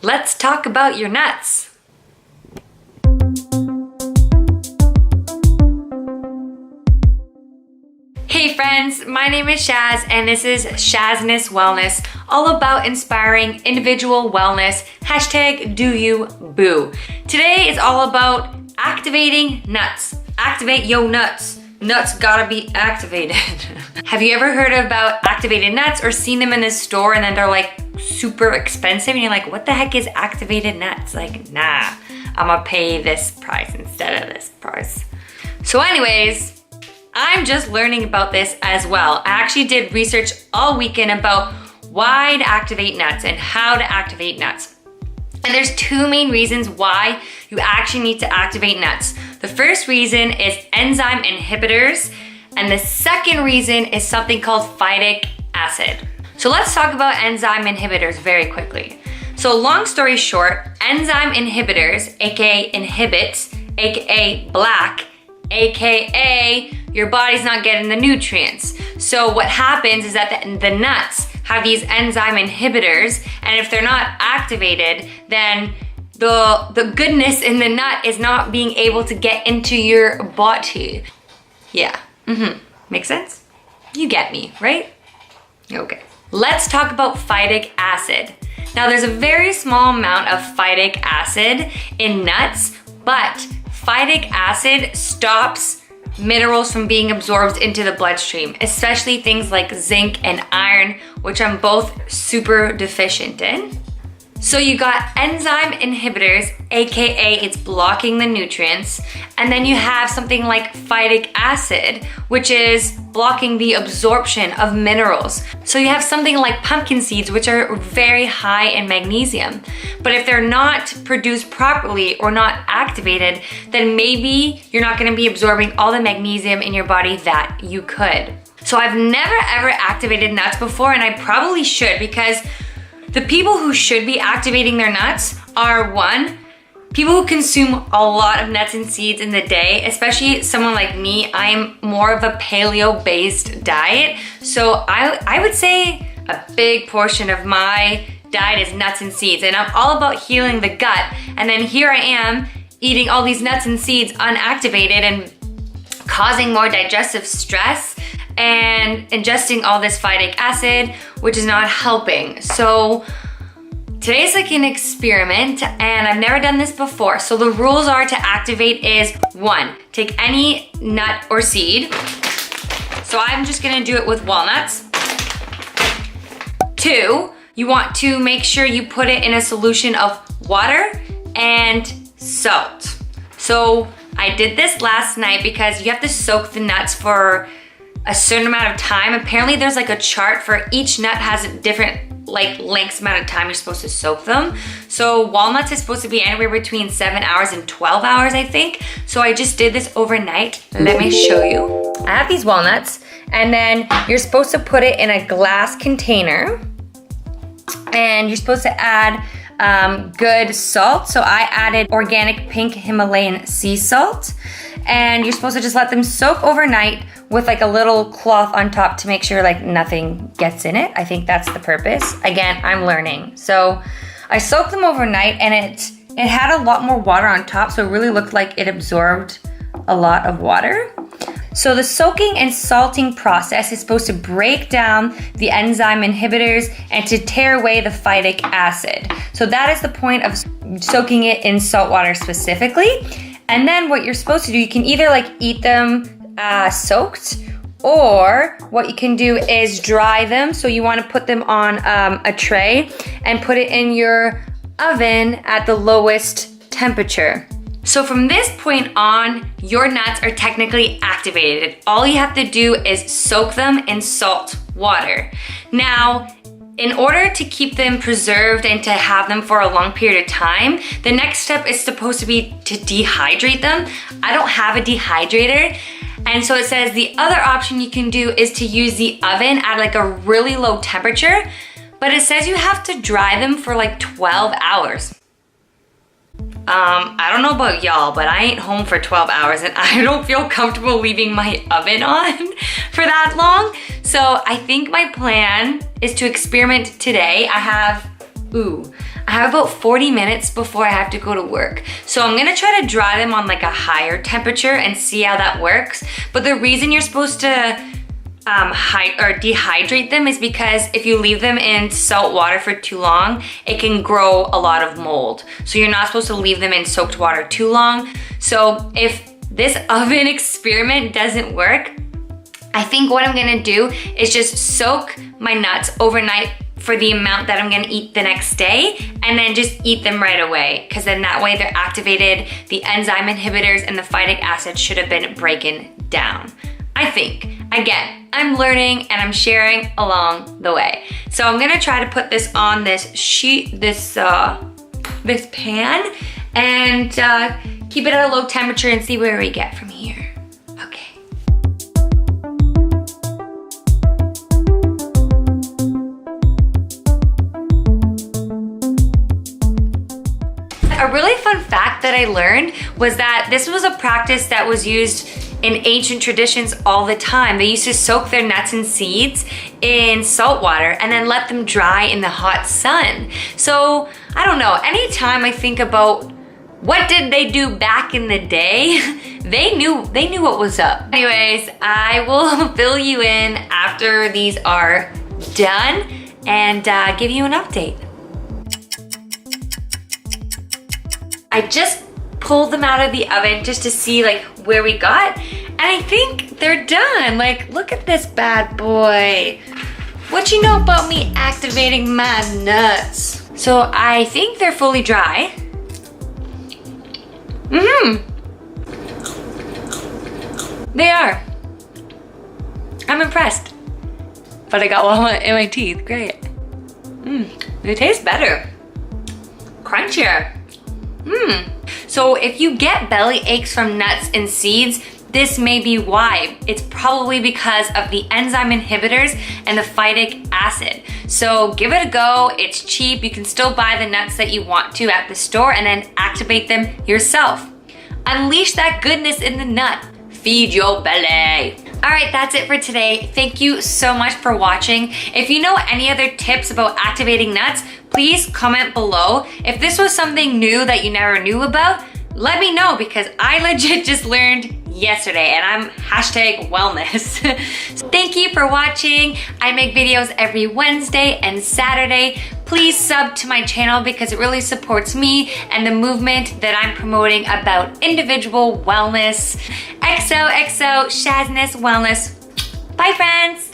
Let's talk about your nuts. Hey friends, my name is Shaz and this is Shazness Wellness, all about inspiring individual wellness, #DoYouBoo. Today is all about activating nuts. Activate yo nuts. Nuts gotta be activated. Have you ever heard about activated nuts or seen them in the store and then they're like super expensive and you're like, what the heck is activated nuts? Like, nah, I'm gonna pay this price instead of this price. So anyways, I'm just learning about this as well. I actually did research all weekend about why to activate nuts and how to activate nuts. And there's two main reasons why you actually need to activate nuts. The first reason is enzyme inhibitors, and the second reason is something called phytic acid. So let's talk about enzyme inhibitors very quickly. So long story short, enzyme inhibitors, aka inhibits, aka black, aka your body's not getting the nutrients. So what happens is that the nuts have these enzyme inhibitors, and if they're not activated, then the goodness in the nut is not being able to get into your body. Yeah, Make sense? You get me, right? Okay. Let's talk about phytic acid. Now there's a very small amount of phytic acid in nuts, but phytic acid stops minerals from being absorbed into the bloodstream, especially things like zinc and iron, which I'm both super deficient in. So you got enzyme inhibitors, aka it's blocking the nutrients, and then you have something like phytic acid, which is blocking the absorption of minerals. So you have something like pumpkin seeds, which are very high in magnesium. But if they're not produced properly or not activated, then maybe you're not gonna be absorbing all the magnesium in your body that you could. So I've never ever activated nuts before, and I probably should, because the people who should be activating their nuts are, one, people who consume a lot of nuts and seeds in the day, especially someone like me. I'm more of a paleo-based diet. So I would say a big portion of my diet is nuts and seeds, and I'm all about healing the gut. And then here I am eating all these nuts and seeds unactivated and causing more digestive stress and ingesting all this phytic acid, which is not helping. So today's like an experiment, and I've never done this before. So the rules are to activate is, one, take any nut or seed. So I'm just gonna do it with walnuts. Two, you want to make sure you put it in a solution of water and salt. So I did this last night because you have to soak the nuts for a certain amount of time. Apparently there's like a chart for each nut has a different like length amount of time you're supposed to soak them. So walnuts is supposed to be anywhere between 7 hours and 12 hours, I think. So I just did this overnight. Let me show you. I have these walnuts, and then you're supposed to put it in a glass container, and you're supposed to add good salt. So I added organic pink Himalayan sea salt, and you're supposed to just let them soak overnight with like a little cloth on top to make sure like nothing gets in it. I think that's the purpose. Again, I'm learning. So I soaked them overnight, and it had a lot more water on top, so it really looked like it absorbed a lot of water. So the soaking and salting process is supposed to break down the enzyme inhibitors and to tear away the phytic acid. So that is the point of soaking it in salt water specifically. And then what you're supposed to do, you can either like eat them soaked, or what you can do is dry them. So you want to put them on a tray and put it in your oven at the lowest temperature. So from this point on, your nuts are technically activated. All you have to do is soak them in salt water. Now, in order to keep them preserved and to have them for a long period of time, the next step is supposed to be to dehydrate them. I don't have a dehydrator, and so it says the other option you can do is to use the oven at like a really low temperature, but it says you have to dry them for like 12 hours. I don't know about y'all, but I ain't home for 12 hours and I don't feel comfortable leaving my oven on for that long. So I think my plan is to experiment today. I I have about 40 minutes before I have to go to work. So I'm gonna try to dry them on like a higher temperature and see how that works. But the reason you're supposed to dehydrate them is because if you leave them in salt water for too long, it can grow a lot of mold. So you're not supposed to leave them in soaked water too long. So if this oven experiment doesn't work, I think what I'm gonna do is just soak my nuts overnight for the amount that I'm gonna eat the next day, and then just eat them right away, because then that way they're activated, the enzyme inhibitors and the phytic acid should have been breaking down. I think. Again, I'm learning and I'm sharing along the way. So I'm gonna try to put this on this sheet, this pan, and keep it at a low temperature and see where we get from here. Okay. A really fun fact that I learned was that this was a practice that was used in ancient traditions all the time. They used to soak their nuts and seeds in salt water and then let them dry in the hot sun. So I don't know, anytime I think about what did they do back in the day, they knew what was up. Anyways, I will fill you in after these are done and give you an update. I just pulled them out of the oven just to see like where we got, and I think they're done. Like, look at this bad boy. What you know about me activating my nuts? So I think they're fully dry. They are. I'm impressed. But I got one in my teeth, great. They taste better. Crunchier. So if you get belly aches from nuts and seeds, this may be why. It's probably because of the enzyme inhibitors and the phytic acid. So give it a go, it's cheap. You can still buy the nuts that you want to at the store and then activate them yourself. Unleash that goodness in the nut. Feed your belly. All right, that's it for today. Thank you so much for watching. If you know any other tips about activating nuts, please comment below. If this was something new that you never knew about, let me know, because I legit just learned yesterday and I'm #wellness. So thank you for watching. I make videos every Wednesday and Saturday. Please sub to my channel because it really supports me and the movement that I'm promoting about individual wellness. XOXO Shazness Wellness. Bye friends.